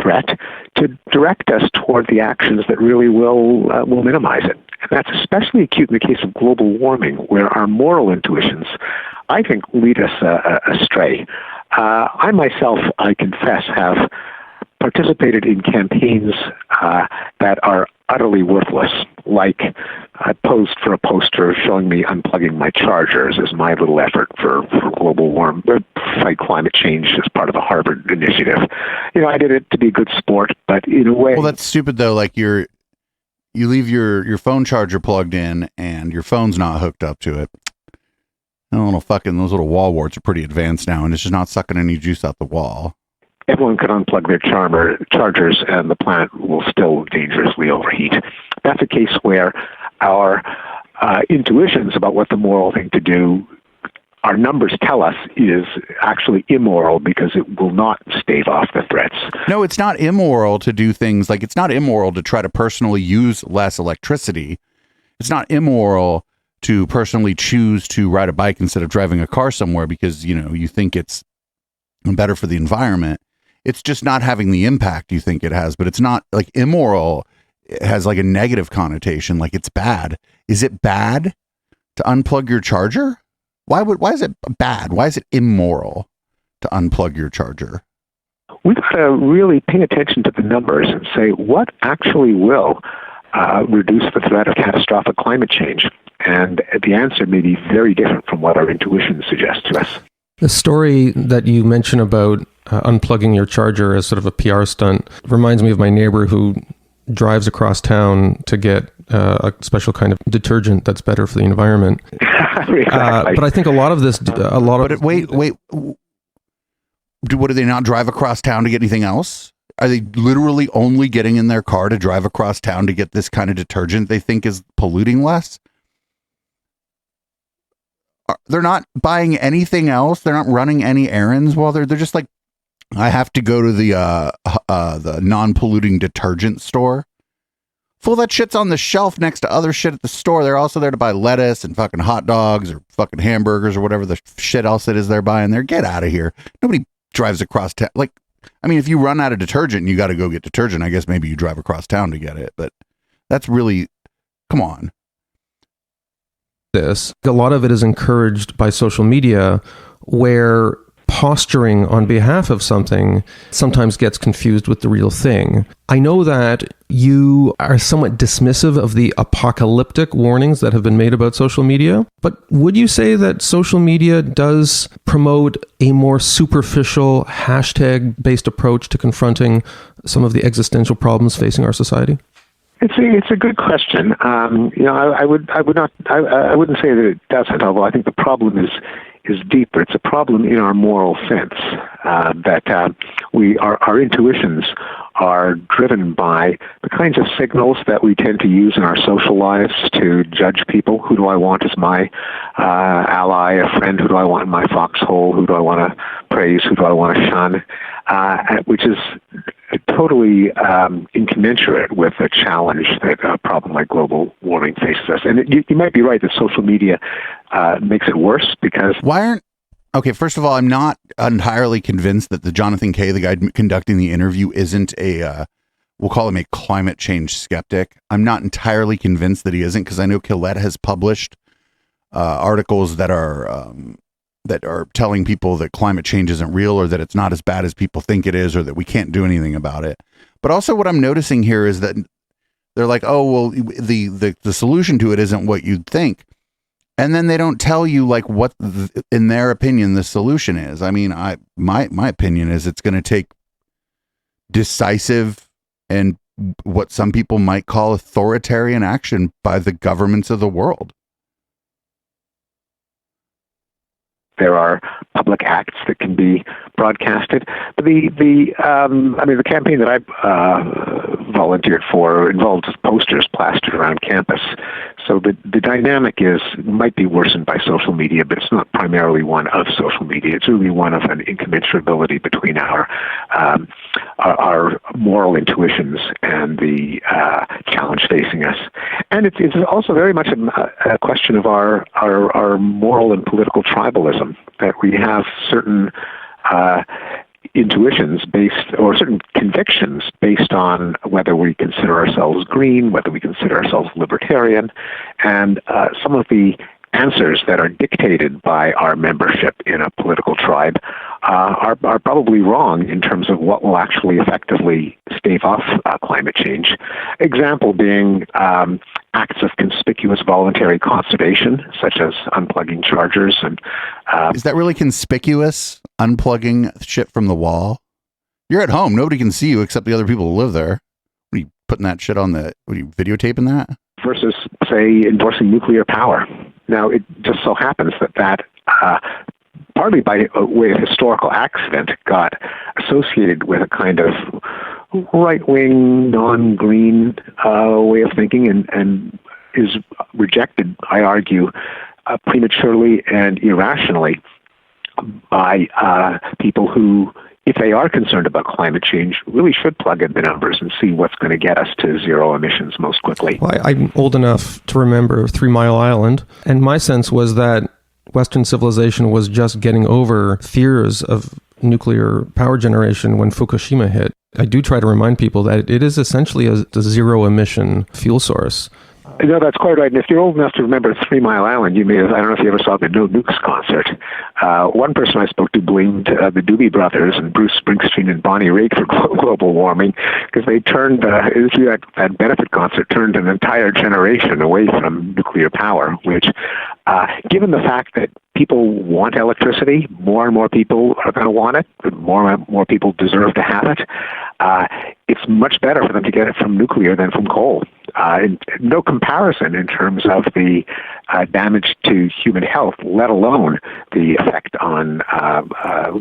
threat, to direct us toward the actions that really will minimize it. And that's especially acute in the case of global warming, where our moral intuitions, I think, lead us astray. I myself, I confess, have participated in campaigns that are utterly worthless. Like, I posed for a poster showing me unplugging my chargers as my little effort for global warming, fight climate change as part of a Harvard initiative. I did it to be a good sport, but in a way... Well, that's stupid, though. Like, you leave your phone charger plugged in and your phone's not hooked up to it. Those little wall warts are pretty advanced now, and it's just not sucking any juice out the wall. Everyone could unplug their chargers and the planet will still dangerously overheat. That's a case where our intuitions about what the moral thing to do, our numbers tell us, is actually immoral because it will not stave off the threats. No, it's not immoral to do things like, it's not immoral to try to personally use less electricity. It's not immoral to personally choose to ride a bike instead of driving a car somewhere because, you think it's better for the environment. It's just not having the impact you think it has, but it's not like immoral. It has like a negative connotation, like it's bad. Is it bad to unplug your charger? Why is it bad? Why is it immoral to unplug your charger? We've got to really pay attention to the numbers and say what actually will reduce the threat of catastrophic climate change. And the answer may be very different from what our intuition suggests to us. The story that you mentioned about unplugging your charger as sort of a PR stunt reminds me of my neighbor who drives across town to get a special kind of detergent that's better for the environment. Exactly. But I think a lot of this, Wait. What, do they not drive across town to get anything else? Are they literally only getting in their car to drive across town to get this kind of detergent they think is polluting less? They're not buying anything else. They're not running any errands while they're just like, I have to go to the non-polluting detergent store. Full that shit's on the shelf next to other shit at the store. They're also there to buy lettuce and fucking hot dogs or fucking hamburgers or whatever the shit else it is they're buying there. Get out of here. Nobody drives across town. Like, I mean, if you run out of detergent and you got to go get detergent, I guess maybe you drive across town to get it. But that's really, come on. A lot of it is encouraged by social media, where posturing on behalf of something sometimes gets confused with the real thing. I know that you are somewhat dismissive of the apocalyptic warnings that have been made about social media, but would you say that social media does promote a more superficial hashtag-based approach to confronting some of the existential problems facing our society? It's a good question. I wouldn't say that it doesn't. Although I think the problem is deeper. It's a problem in our moral sense that our intuitions are driven by the kinds of signals that we tend to use in our social lives to judge people. Who do I want as my ally, a friend? Who do I want in my foxhole? Who do I want to praise? Who do I want to shun? Which is totally incommensurate with a challenge that a problem like global warming faces us. And you might be right that social media makes it worse because... Okay, first of all, I'm not entirely convinced that the Jonathan Kay, the guy conducting the interview, isn't we'll call him a climate change skeptic. I'm not entirely convinced that he isn't, because I know Colette has published articles that are telling people that climate change isn't real, or that it's not as bad as people think it is, or that we can't do anything about it. But also what I'm noticing here is that they're like, oh, well, the solution to it isn't what you'd think. And then they don't tell you like what, in their opinion, the solution is. I mean, my opinion is it's going to take decisive and what some people might call authoritarian action by the governments of the world. There are public acts that can be broadcasted. But the campaign that I volunteered for involved posters plastered around campus. So the dynamic might be worsened by social media, but it's not primarily one of social media. It's really one of an incommensurability between our moral intuitions and the challenge facing us. And it's also very much a question of our moral and political tribalism, that we have certain intuitions or certain convictions based on whether we consider ourselves green, whether we consider ourselves libertarian, and some of the answers that are dictated by our membership in a political tribe are probably wrong in terms of what will actually effectively stave off climate change. Example being acts of conspicuous voluntary conservation, such as unplugging chargers. And is that really conspicuous, unplugging shit from the wall? You're at home. Nobody can see you except the other people who live there. What are you putting that shit on what are you videotaping that? Versus, say, endorsing nuclear power. Now, it just so happens that partly by way of historical accident, got associated with a kind of right-wing, non-green way of thinking, and is rejected, I argue, prematurely and irrationally by people who, if they are concerned about climate change, really should plug in the numbers and see what's going to get us to zero emissions most quickly. Well, I'm old enough to remember 3 Mile Island, and my sense was that Western civilization was just getting over fears of nuclear power generation when Fukushima hit. I do try to remind people that it is essentially a zero-emission fuel source. No, that's quite right. And if you're old enough to remember 3 Mile Island, you may have, I don't know if you ever saw the No Nukes concert. One person I spoke to blamed the Doobie Brothers and Bruce Springsteen and Bonnie Raitt for global warming because they turned, that benefit concert turned an entire generation away from nuclear power, which, given the fact that people want electricity, more and more people are going to want it, more and more people deserve to have it, it's much better for them to get it from nuclear than from coal. And no comparison in terms of the damage to human health, let alone the effect on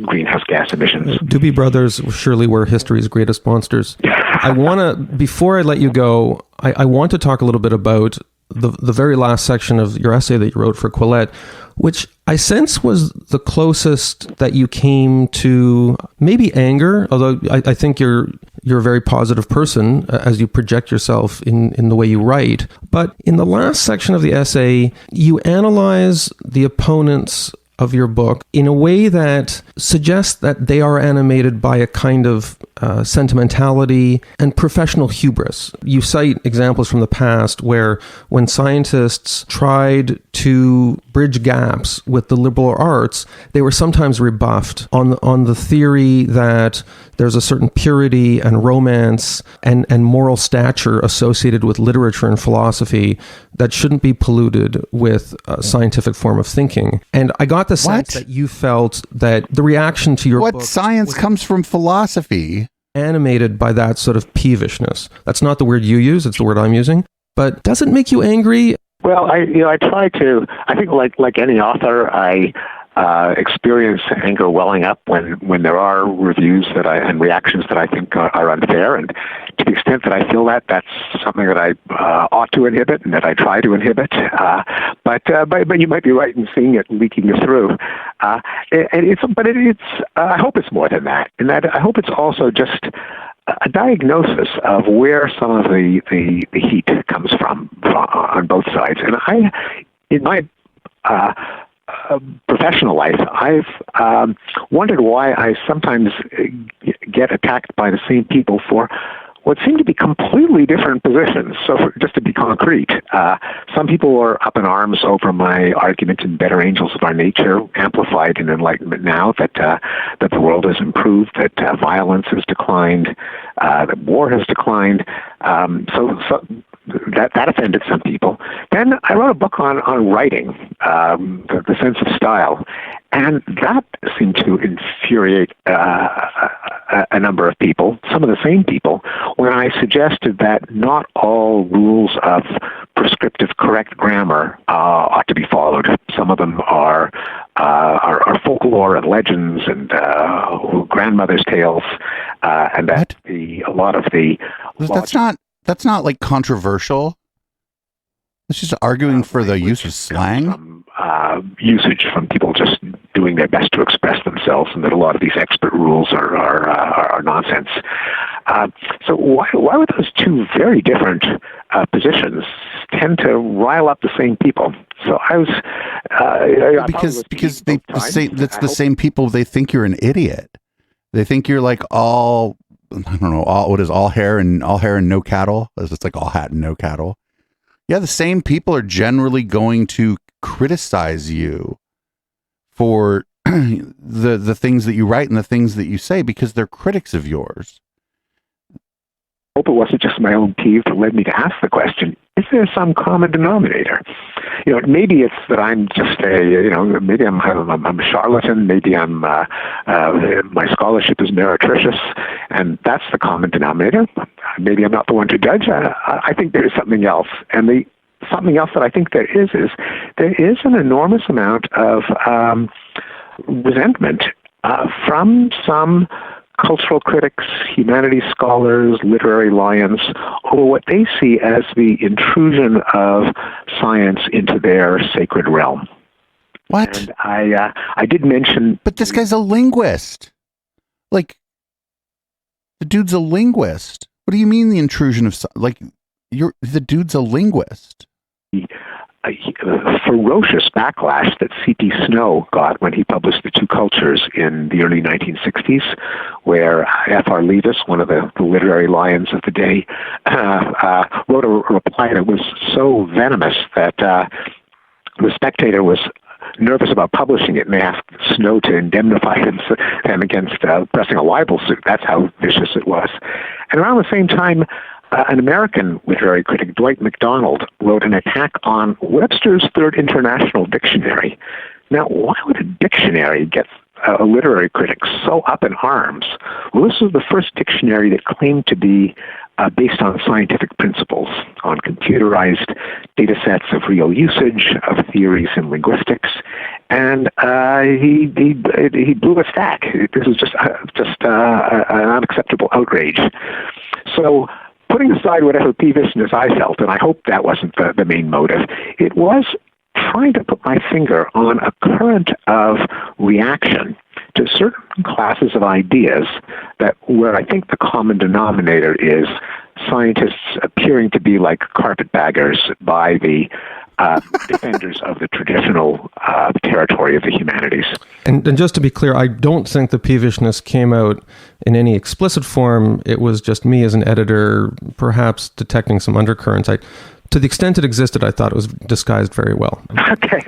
greenhouse gas emissions. Doobie Brothers surely were history's greatest monsters. I want to, before I let you go, I want to talk a little bit about the very last section of your essay that you wrote for Quillette, which I sense was the closest that you came to maybe anger, although I think you're a very positive person as you project yourself in the way you write. But in the last section of the essay, you analyze the opponents of your book in a way that suggests that they are animated by a kind of sentimentality and professional hubris. You cite examples from the past where when scientists tried to bridge gaps with the liberal arts, they were sometimes rebuffed on the theory that there's a certain purity and romance and moral stature associated with literature and philosophy that shouldn't be polluted with a scientific form of thinking. And I got the sense that you felt that the reaction to your book... What science comes from philosophy? Animated by that sort of peevishness. That's not the word you use, it's the word I'm using. But does it make you angry? Well, I try to. I think, like any author, I experience anger welling up when there are reviews and reactions that I think are unfair, and to the extent that I feel that's something that I ought to inhibit and that I try to inhibit. But you might be right in seeing it leaking through. I hope it's more than that. In that, I hope it's also just a diagnosis of where some of the heat comes from on both sides. And in my professional life, I've wondered why I sometimes get attacked by the same people for what seem to be completely different positions. So just to be concrete, some people are up in arms over my argument in Better Angels of Our Nature, amplified in Enlightenment Now, that the world has improved, that violence has declined, that war has declined. So that offended some people. Then I wrote a book on writing, the sense of style, and that seemed to infuriate a number of people, some of the same people, when I suggested that not all rules of prescriptive correct grammar ought to be followed. Some of them are folklore and legends and grandmother's tales, and that a lot of the That's not like controversial. It's just arguing for the use of slang. Usage from people just doing their best to express themselves, and that a lot of these expert rules are nonsense. So why would those two very different positions tend to rile up the same people? So I was because that's the same people. They think you're an idiot. They think you're like all. I don't know, all hair and no cattle? It's like all hat and no cattle. Yeah, the same people are generally going to criticize you for the things that you write and the things that you say because they're critics of yours. I hope it wasn't just my own peeve that led me to ask the question, is there some common denominator? Maybe it's that I'm just maybe I'm a charlatan, maybe my scholarship is meretricious, and that's the common denominator. Maybe I'm not the one to judge. I think there is something else. And the something else that I think there is there is an enormous amount of resentment from some cultural critics, humanities scholars, literary lions, over what they see as the intrusion of science into their sacred realm. What? And I did mention... But this guy's a linguist. Like, the dude's a linguist. What do you mean the intrusion of... the dude's a linguist. ferocious backlash that C.P. Snow got when he published The Two Cultures in the early 1960s, where F.R. Leavis, one of the literary lions of the day, wrote a reply that was so venomous that the Spectator was nervous about publishing it, and they asked Snow to indemnify him against pressing a libel suit. That's how vicious it was. And around the same time, an American literary critic, Dwight MacDonald, wrote an attack on Webster's Third International Dictionary. Now, why would a dictionary get a literary critic so up in arms? Well, this was the first dictionary that claimed to be based on scientific principles, on computerized data sets of real usage, of theories in linguistics, and he blew a stack. This was just an unacceptable outrage. So, putting aside whatever peevishness I felt, and I hope that wasn't the main motive, it was trying to put my finger on a current of reaction to certain classes of ideas that where I think the common denominator is scientists appearing to be like carpetbaggers by the defenders of the traditional territory of the humanities. And just to be clear, I don't think the peevishness came out in any explicit form. It was just me as an editor, perhaps detecting some undercurrents. To the extent it existed, I thought it was disguised very well. Okay,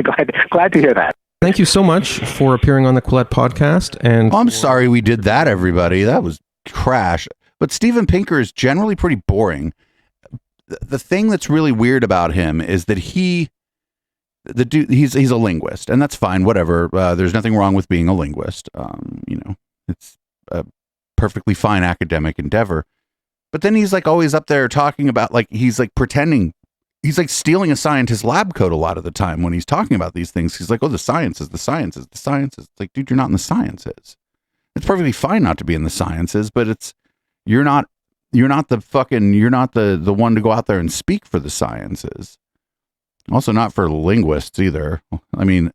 glad to hear that. Thank you so much for appearing on the Quillette podcast. And I'm sorry we did that, everybody. That was trash. But Steven Pinker is generally pretty boring. The thing that's really weird about him is that he's a linguist, and that's fine, whatever. There's nothing wrong with being a linguist. It's a perfectly fine academic endeavor. But then he's like always up there talking about, like, he's like pretending, he's like stealing a scientist lab coat a lot of the time when he's talking about these things. He's like, oh, the sciences. It's like, dude, you're not in the sciences. It's perfectly fine not to be in the sciences, but you're not the one to go out there and speak for the sciences. Also not for linguists either. I mean,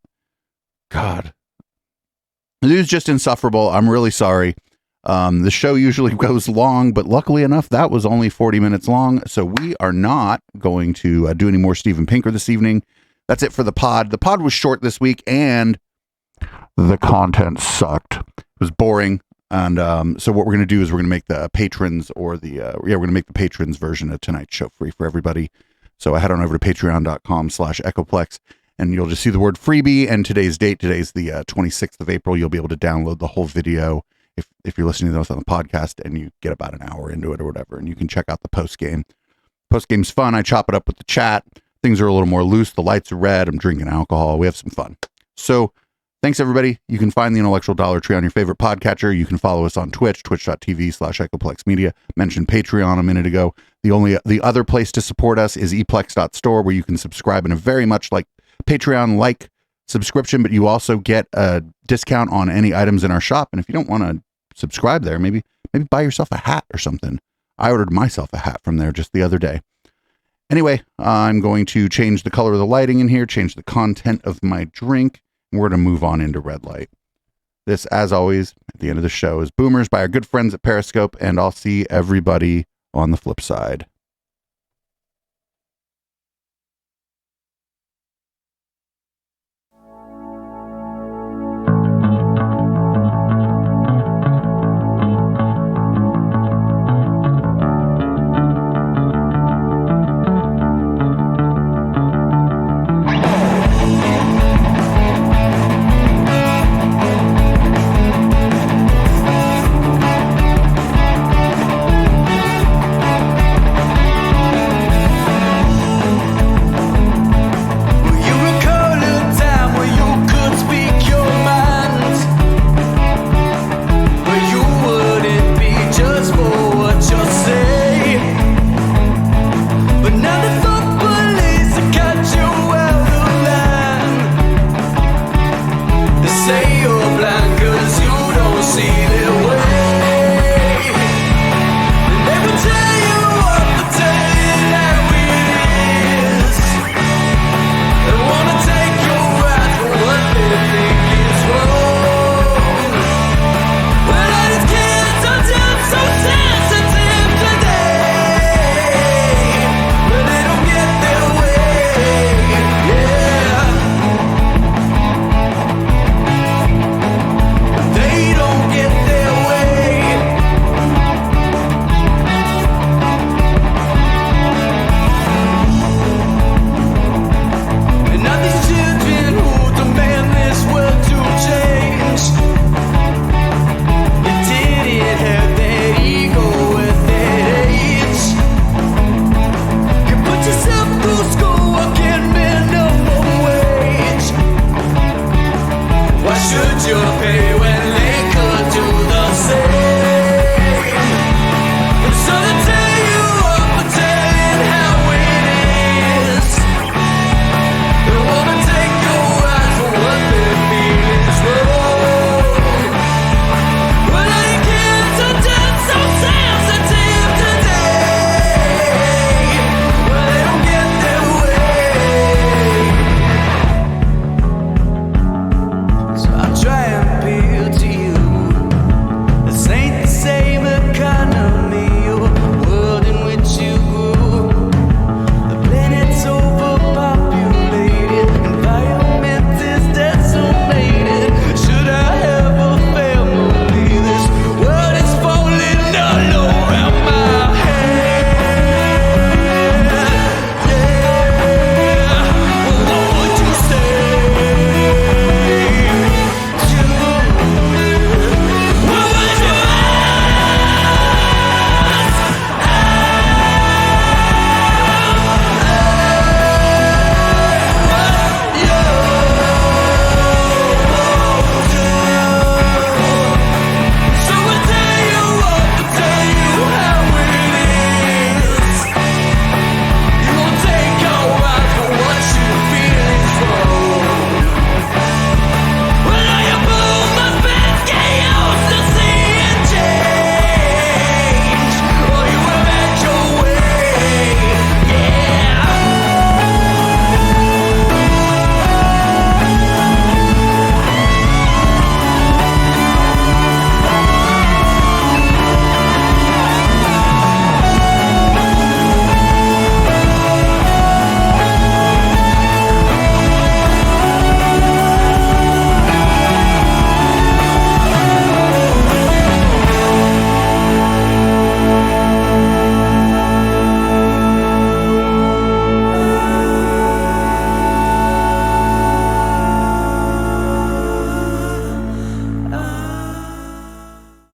God, the dude's just insufferable. I'm really sorry. The show usually goes long, but luckily enough, that was only 40 minutes long. So we are not going to do any more Steven Pinker this evening. That's it for the pod. The pod was short this week and the content sucked. It was boring. And so what we're going to do is we're going to make the patrons we're going to make the patrons version of tonight's show free for everybody. So I head on over to patreon.com/echoplex and you'll just see the word freebie and today's date. Today's the 26th of April. You'll be able to download the whole video if you're listening to this on the podcast and you get about an hour into it or whatever, and you can check out the post game. Post game's fun. I chop it up with the chat. Things are a little more loose. The lights are red. I'm drinking alcohol. We have some fun. So thanks, everybody. You can find the Intellectual Dollar Tree on your favorite podcatcher. You can follow us on Twitch, twitch.tv/EchoplexMedia. Mentioned Patreon a minute ago. The other place to support us is eplex.store, where you can subscribe in a very much like Patreon-like subscription, but you also get a discount on any items in our shop. And if you don't want to subscribe there, maybe buy yourself a hat or something. I ordered myself a hat from there just the other day. Anyway, I'm going to change the color of the lighting in here, change the content of my drink. We're going to move on into red light. This, as always, at the end of the show is Boomers by our good friends at Periscope, and I'll see everybody on the flip side.